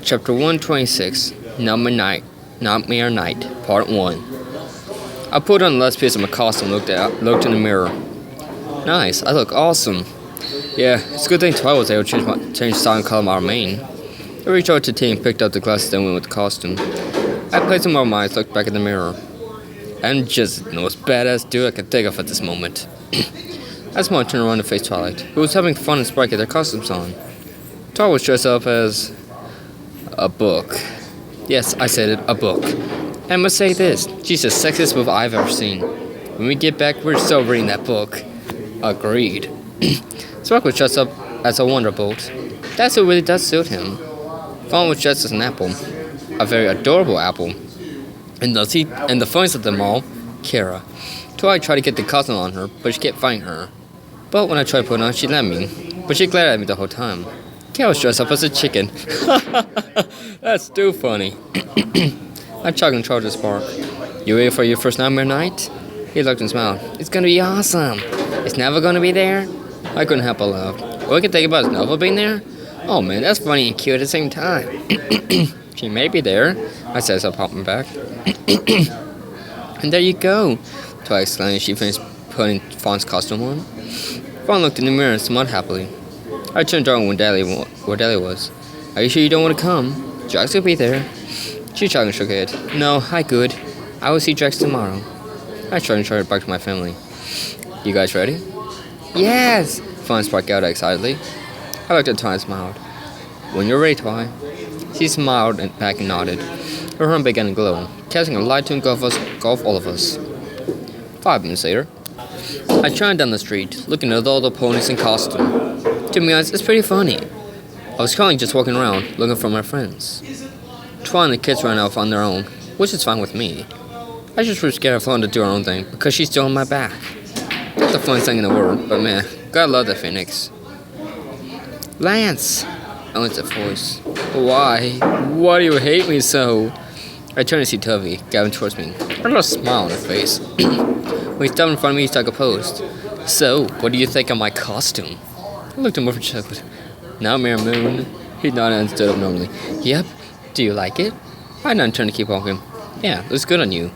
Chapter 126, Nightmare Night, Part 1. I put on the last piece of my costume and looked in the mirror. Nice, I look awesome. Yeah, it's a good thing Twilight was able to change style and color my mane. I reached out to T and picked up the glasses and went with the costume. I played some more of my eyes, looked back in the mirror. I'm just the most badass dude I could think of at this moment. I smiled and turned around to face Twilight, who was having fun and Sprite get their costumes on. Twilight was dressed up as a book. Yes, I said it, a book. I must say this, she's the sexiest move I've ever seen. When we get back, we're still reading that book. Agreed. Spark was dressed up as a Wonderbolt. That's what really does suit him. Fawn was dressed as an apple. A very adorable apple. And the funniest of them all, Kara. Twilight tried to get the costume on her, but she kept fighting her. But when I tried to put it on, she let me. But she glared at me the whole time. Kara was dressed up as a chicken. That's too funny. I chuckled and tried to Spark. You ready for your first nightmare night? He looked and smiled. It's gonna be awesome. Is Nova gonna be there? I couldn't help but laugh. What I can think about is Nova being there? Oh man, that's funny and cute at the same time. She may be there, I said as I popped my back. And there you go, Twilight exclaimed as she finished putting Fawn's costume on. Fawn looked in the mirror and smiled happily. I turned around where Delia was. Are you sure you don't want to come? Drax will be there. She chuckled and shook her head. No, I could. I will see Drax tomorrow. I shrugged and started back to my family. You guys ready? Yes! Fawn sparked out excitedly. I looked at Twilight and smiled. When you're ready, Twilight. She smiled back and nodded. Her horn began to glow, casting a light to engulf all of us. 5 minutes later, I turned down the street, looking at all the ponies in costume. To be honest, it's pretty funny. I was currently just walking around, looking for my friends. Twilight and the kids ran off on their own, which is fine with me. I just was scared of Fawn to do her own thing, because she's still on my back. Not the funniest thing in the world, but man, gotta love the Phoenix. Lance! I went to voice. Why? Why do you hate me so? I turned to see Tubby, galloping towards me. I got a smile on her face. When he stopped in front of me, he stuck a post. So, what do you think of my costume? I looked him over and chuckled. Nightmare Moon. He nodded and stood up normally. Yep. Do you like it? I nodded and turned to keep walking. Yeah, it looks good on you.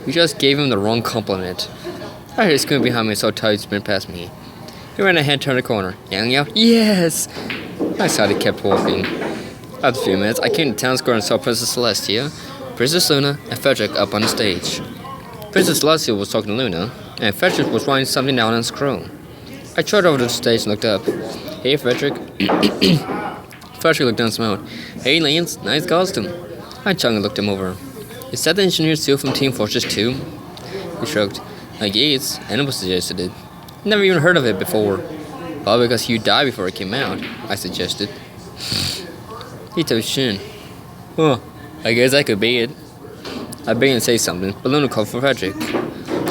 You just gave him the wrong compliment. I heard his scream behind me, so Tubby sprint past me. He ran ahead and turned the corner, yelling out, Yes! I saw he kept walking. After a few minutes, I came to town square and saw Princess Celestia, Princess Luna, and Frederick up on the stage. Princess Celestia was talking to Luna, and Frederick was writing something down on a scroll. I trotted over to the stage and looked up. Hey, Frederick. Frederick looked down and smiled. Hey, Lance, nice costume. I chuckled and looked him over. Is that the engineer seal from Team Fortress 2? He shrugged. I guess, Annabelle suggested it. Never even heard of it before. Probably because you died before it came out, I suggested. He touched his chin. Huh, I guess that could be it. I began to say something, but Luna called for Frederick.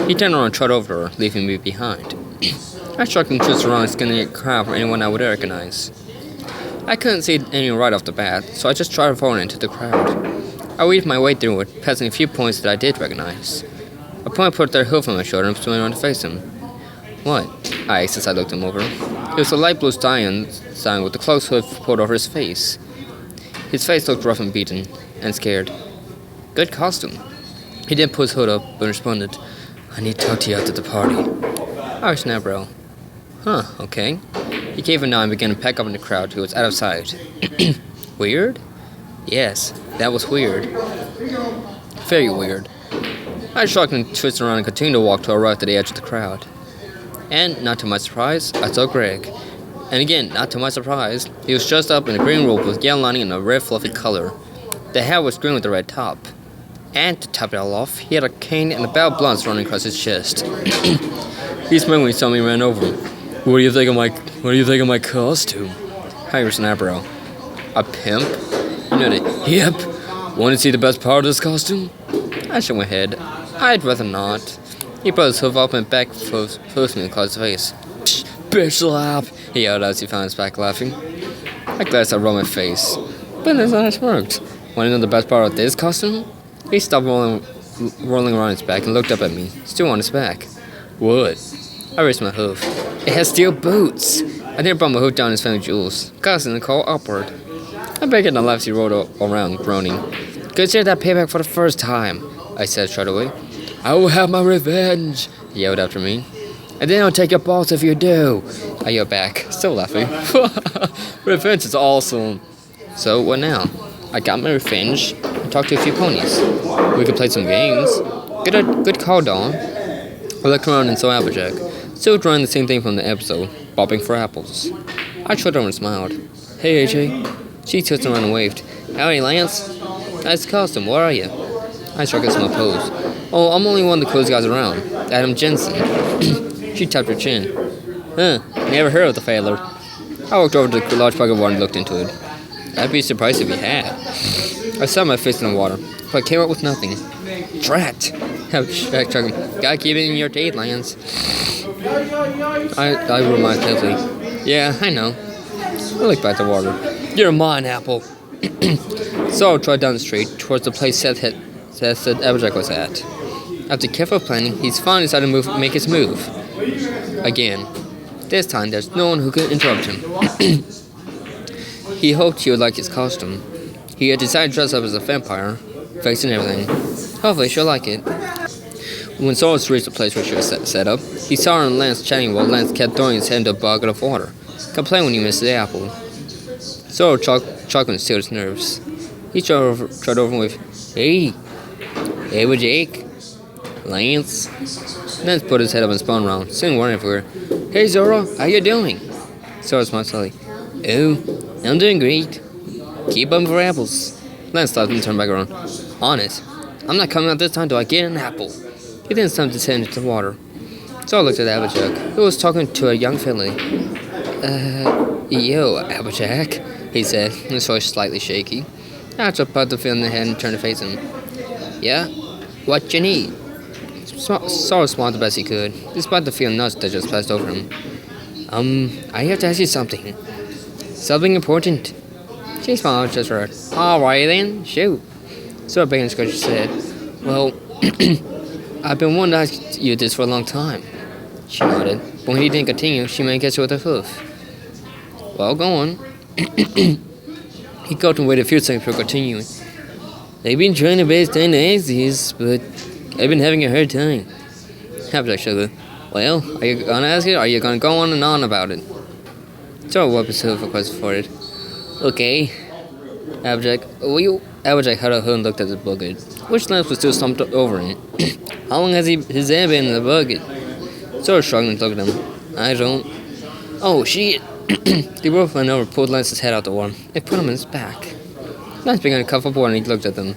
He turned around and trotted over to her, leaving me behind. I shrugged and twisted around, scanning a crowd for anyone I would recognize. I couldn't see anyone right off the bat, so I just trotted forward into the crowd. I weaved my way through it, passing a few points that I did recognize. A point put their hoof on my shoulder and spun around to face him. What? I asked as I looked him over. It was a light blue stallion with the close hoof pulled over his face. His face looked rough and beaten, and scared. Good costume. He didn't put his hood up, but responded, I need to talk to you after the party. I was an eyebrow. Huh, okay. He gave a nod and began to pack up in the crowd who was out of sight. Weird? Yes, that was weird. Very weird. I shrugged and twisted around and continued to walk to a right to the edge of the crowd. And, not to my surprise, I saw Greg. And again, not to my surprise, he was dressed up in a green robe with yellow lining and a red fluffy color. The hat was green with a red top. And, to top it all off, he had a cane and a bell of blunts running across his chest. He smiled when he saw me and ran over. What do you think of my costume? I raised an eyebrow. A pimp? He nodded. Yep. Want to see the best part of this costume? I shook my head. I'd rather not. He brought his hoof up and back close me and closed his face. Psh, bitch slap! He yelled as he found his back laughing. I glanced at my face. But that's how it worked. Want to know the best part of this costume? He stopped rolling around his back and looked up at me, still on his back. What? I raised my hoof. It has steel boots! I never brought my hood down his family jewels, causing the call upward. I began to laugh as he rolled around, groaning. Consider that payback for the first time, I said straight away. I will have my revenge, he yelled after me. And then I'll take your balls if you do, I yelled back, still laughing. Revenge is awesome. So, what now? I got my revenge and talked to a few ponies. We could play some games. Good call, Dawn. I looked around and saw Applejack, still drawing the same thing from the episode, bobbing for apples. I shrugged over and smiled. Hey, AJ. She tilted around and waved. Howdy, Lance. Nice costume, where are you? I struck a small pose. Oh, I'm only one of the coolest guys around. Adam Jensen. She tapped her chin. Never heard of the feller. I walked over to the large bucket of water and looked into it. I'd be surprised if he had. I saw my face in the water, but I came up with nothing. Drat! Jack chuckled. Gotta keep it in your teeth, Lance. I remarked heavily. Yeah, I know. I looked back at the water. You're mine, Apple. So I trod down the street towards the place Seth said Applejack was at. After careful planning, he's finally decided to make his move. Again. This time, there's no one who could interrupt him. He hoped he would like his costume. He had decided to dress up as a vampire, face and everything. Hopefully she'll like it. When Sora reached the place where she was set up, he saw her and Lance chatting while Lance kept throwing his head into a bucket of water, complaining when he missed the apple. Sora chuckled and stilled his nerves. He trod over with, Hey, Jake, Lance. Lance put his head up and spun around, seeing one everywhere. Hey Zora, how you doing? Sora smiled slightly. Oh, I'm doing great. Keep up for apples. Lance stopped and turned back around. Honest, I'm not coming out this time till I get an apple. He then stumped his head into the water. Sora looked at Applejack, who was talking to a young filly. Yo, Applejack, he said, his voice slightly shaky. Applejack patted the filly in the head and turned to face him. Yeah? What you need? Sora smiled the best he could, despite the feeling nuts that just passed over him. I have to ask you something. Something important. She smiled just right. Alright then, shoot. Sora began to scratch his head. Well, I've been wanting to ask you this for a long time. She nodded, but when he didn't continue, she made a gesture with her hoof. Well, go on. He gulped and waited a few seconds before continuing. They've been trying to base 10 axes, but I've been having a hard time. Applejack shrugged. Well, are you gonna ask it, or are you gonna go on and on about it? Sora wiped his hoof across his forehead. Okay. Applejack held a hood and looked at the bucket, which Lance was still slumped over in. How long has his head been in the bucket? Sora shrugged and looked at him. I don't. Oh, shit. They both went over and pulled Lance's head out the water and put him on his back. Lance began to cough up water and he looked at them.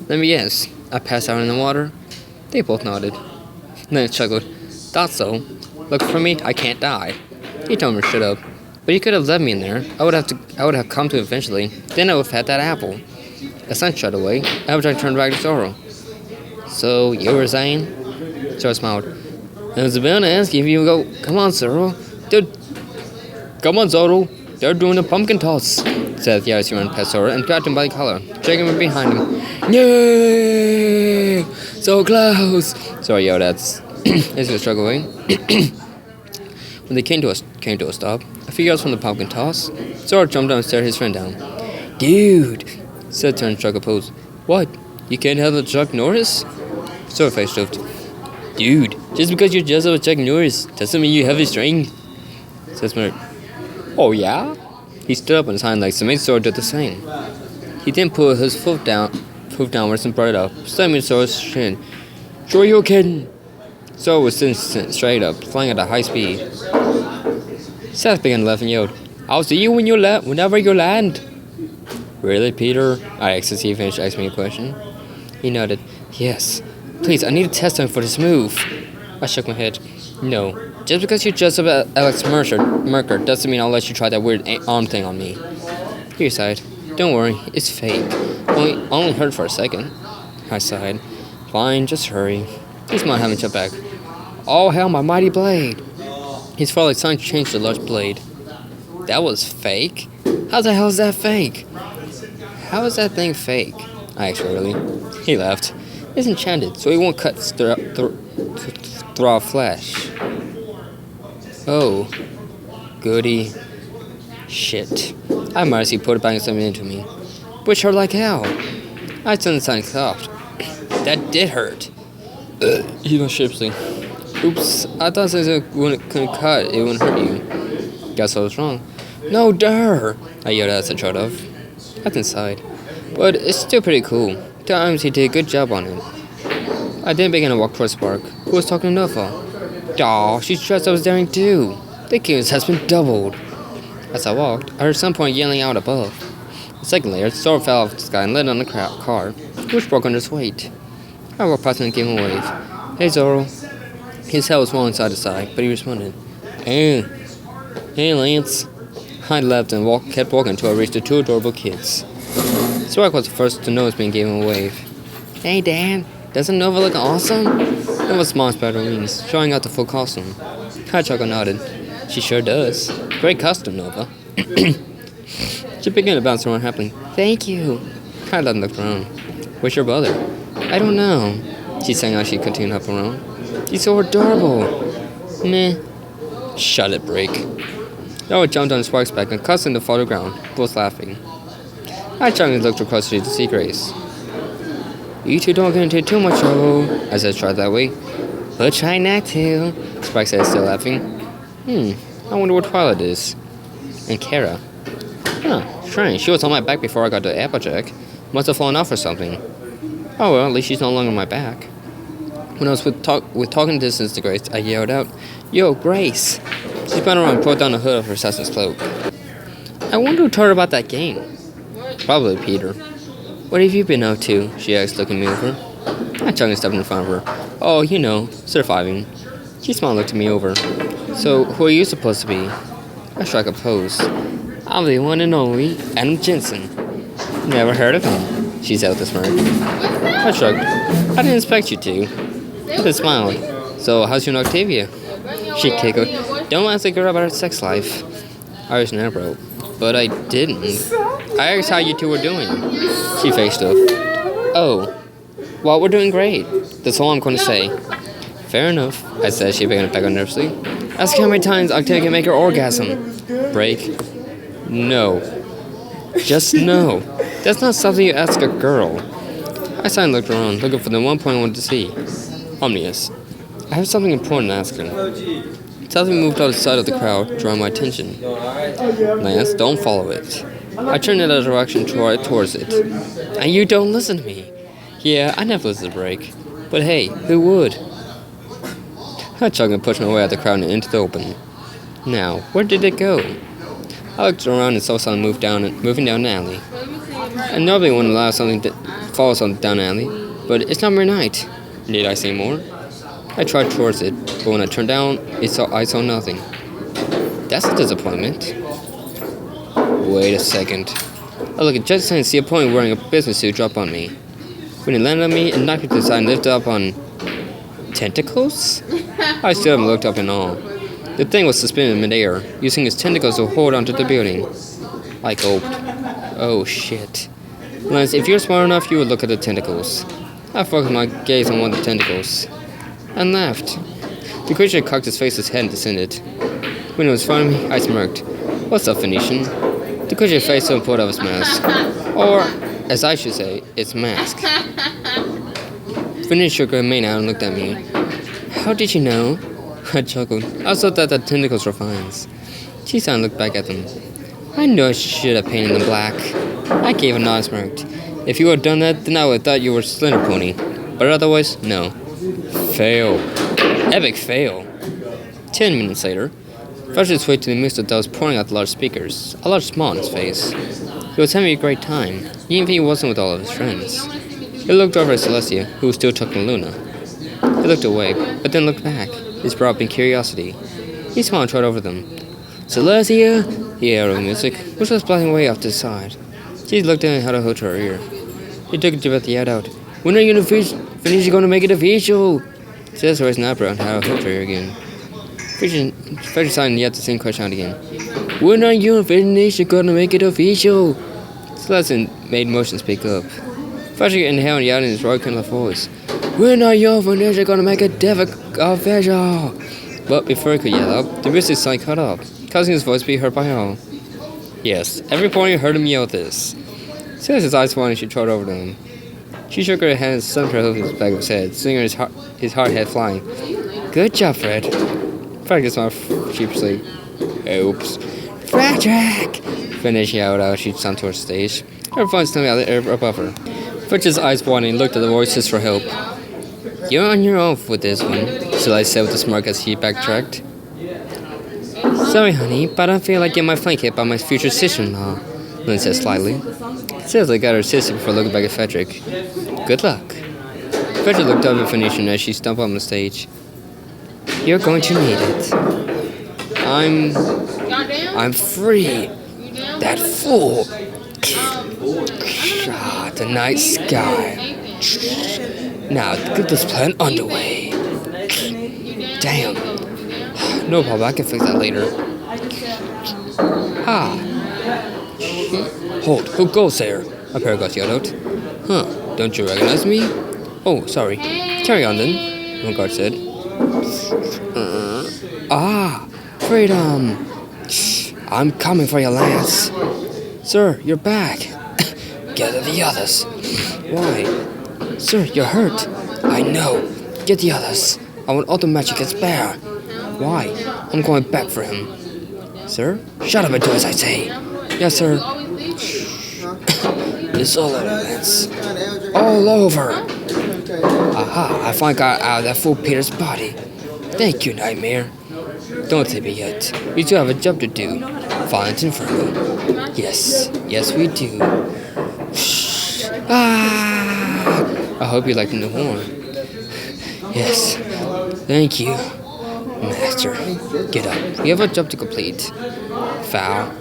Let me guess. I passed out in the water? They both nodded. Lance chuckled. Thought so. Look for me, I can't die. He told me to shut up. But you could have left me in there. I would have come to eventually. Then I would have had that apple. As Lance shut away, Applejack turned back to Zoro. So, you were saying? Zoro smiled. I was about to ask you if you would go. Come on, Zoro. Come on, Zoro. They're doing a pumpkin toss, said the as he ran past Zoro and grabbed him by the collar, dragging him behind him. No! So close! Zoro yelled as he was struggling. When they came to a stop, a few yards from the pumpkin toss, Zoro jumped down and stared his friend down. Dude, said Turn struck a pose. What? You can't handle Chuck Norris? Zoro face stooped. Dude, just because you're just with Chuck Norris doesn't mean you have his strength, said Smirk. Oh yeah? He stood up on his hind legs and made Zoro do the same. He then put his foot downwards and brought it up, slamming Zoro's shin. Sure you're kidding? Zoro was sitting straight up, flying at a high speed. Seth began to laugh and yelled, I'll see you whenever you land. Really, Peter? I asked as he finished asking me a question. He nodded. Yes. Please, I need a test time for this move. I shook my head. No. Just because you're just about Alex Mercer doesn't mean I'll let you try that weird arm thing on me. He sighed. Don't worry, it's fake. Only hurt for a second. I sighed. Fine, just hurry. He smiled, having jumped back. Oh, hell, my mighty blade. His frolic son changed to a large blade. That was fake? How the hell is that fake? How is that thing fake? I asked early. He laughed. It's enchanted, so he won't cut through flesh. Oh, goody. Shit. I might as well put it back something into me. Which hurt like hell. I suddenly sounded soft. That did hurt. He was shipsy. Oops, I thought since it couldn't cut, it wouldn't hurt you. Guess I was wrong. No, duh! I yelled as I tried off. That's inside. But it's still pretty cool. Times he did a good job on it. I then began to walk towards Spark, who was talking to Nova. Aw, she stressed I was daring too. The chaos has been doubled. As I walked, I heard some point yelling out above. A second later, the sword fell off the sky and landed on the car, which broke under its weight. I walked past him and gave him a wave. Hey, Zoro. His head was rolling side to side, but he responded. Hey, Lance. I left and kept walking until I reached the two adorable kids. Spark was the first to notice me and gave him a wave. Hey, Dad. Doesn't Nova look awesome? Nova smiled spread her wings, showing out the full costume. Chuckle nodded. She sure does. Great costume, Nova. She began to bounce around happily. Thank you. I looked around. Where's your brother? I don't know. She sang as she continued to hop around. He's so adorable. Meh. Shut it, Break. Nova jumped on Spark's back and cussed him to fall to the ground, both laughing. I chucked looked across the street to see Grace. You two don't get into too much trouble, I said tried that way. But try not to, Spark said, still laughing. I wonder what Twilight is. And Kara. Huh, strange. She was on my back before I got to Applejack. Must have fallen off or something. Oh well, at least she's no longer on my back. When I was with talking distance to Grace, I yelled out, Yo, Grace! She spun around and pulled down the hood of her assassin's cloak. I wonder who told her about that game. Probably Peter. What have you been up to? She asked, looking me over. I chugged and stepped in front of her. Oh, you know, surviving. She smiled and looked me over. So, who are you supposed to be? I struck a pose. I'm the one and only Adam Jensen. Never heard of him, she said with a smirk. I shrugged. I didn't expect you to. Then smiled. So, how's your Octavia? She giggled. Don't ask a girl about her sex life. I was narrow, but I didn't. I asked how you two were doing. She faced up. Oh, well, we're doing great. That's all I'm going to say. Fair enough, I said. She began to back on nervously. Ask how many times Octavia can make her orgasm. Break. No. Just no. That's not something you ask a girl. I sighed and looked around, looking for the one point I wanted to see. Omnius. I have something important to ask her. Something moved out of the side of the crowd, drawing my attention. Lance, don't follow it. I turned in a direction towards it. And you don't listen to me. Yeah, I never listen to Break. But hey, who would? I chugged and pushed my way out of the crowd and into the open. Now, where did it go? I looked around and saw something moving down an alley. And normally wouldn't allow something to follow something down an alley, but it's not mere night. Need I say more? I tried towards it, but when I turned down, I saw nothing. That's a disappointment. Wait a second. I looked at just and see a pony wearing a business suit drop on me. When it landed on me, it knocked me to the side and lifted up on tentacles? I stood up and looked up in awe. The thing was suspended in midair, using its tentacles to hold onto the building. I gulped. Oh shit. Lance, if you're smart enough, you would look at the tentacles. I focused my gaze on one of the tentacles. And laughed. The creature cocked its face, its head, and descended. When it was in front of me, I smirked. What's up, Phoenician? The creature faced up and pulled off its mask. Or, as I should say, its mask. Phoenician shook her mane out and looked at me. How did you know? I chuckled. I thought that the tentacles were vines. She sighed and looked back at them. I knew I should have painted them black. I gave a nod and smirked. If you had done that, then I would have thought you were Slender Pony. But otherwise, no. Fail. Epic fail. 10 minutes later, Fudge his way to the mixer that was pouring out the large speakers, a large smile on his face. He was having a great time, even if he wasn't with all of his friends. He looked over at Celestia, who was still talking to Luna. He looked away, but then looked back, his brow up in curiosity. He smiled and trotted over them. Celestia! He yelled over the music, which was blasting way off to the side. She looked in and held a hold to her ear. He took a deep breath and yelled out, When are you finish going to make it official? Celestia raised an eyebrow and held a hold to her ear again. Freddy sighed and yet the same question out again. When are you and Finish gonna make it official? Celestin made motion to speak up. Freddy inhaled and yelled in his royal kind of voice. When are you and Finish gonna make it official? But before he could yell out, the mystic sign cut off, causing his voice to be heard by all. Yes, every pony heard him yell this. As soon as his eyes wanted, she trotted over to him. She shook her hand and stumped her hoof in the back of his head, sending his hard head flying. Good job, Fred. Fred smiled sheepishly. Oops. Frederick! Fred yelled out. She jumped towards the stage. Her phone stung out the air above her. Fletcher's eyes widened and looked at the voices for help. You're on your own with this one, Celeste said with a smirk as he backtracked. Sorry, honey, but I feel like getting my flank hit by my future sister-in-law, Lynn said slightly. Cecily got her sister before looking back at Frederick. Good luck. Frederick looked up at Phoenician as she stumped on the stage. You're going to need it. I'm free. That fool. The night sky. Now get this plan underway. Damn. No problem, I can fix that later. Hold, who goes there? A paragot yelled out. Huh, don't you recognize me? Oh, sorry. Carry on then, one guard said. Freedom! I'm coming for your lance. Sir, you're back. Gather the others. Why? Sir, you're hurt. I know. Get the others. I want all the magic at spare. Why? I'm going back for him. Sir? Shut up and do as I say. Yes, sir. It's all over, Lance. All over. Aha, I finally got out of that fool Peter's body. Thank you, Nightmare. Don't tip me yet. We still have a job to do. Violent Inferno. Yes, we do. I hope you like the new horn. Yes, thank you, Master. Get up. We have a job to complete. Foul.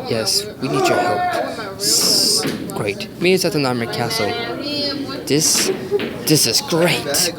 Yes, we need your help. Great. Meet us at the Nightmare Castle. This is great.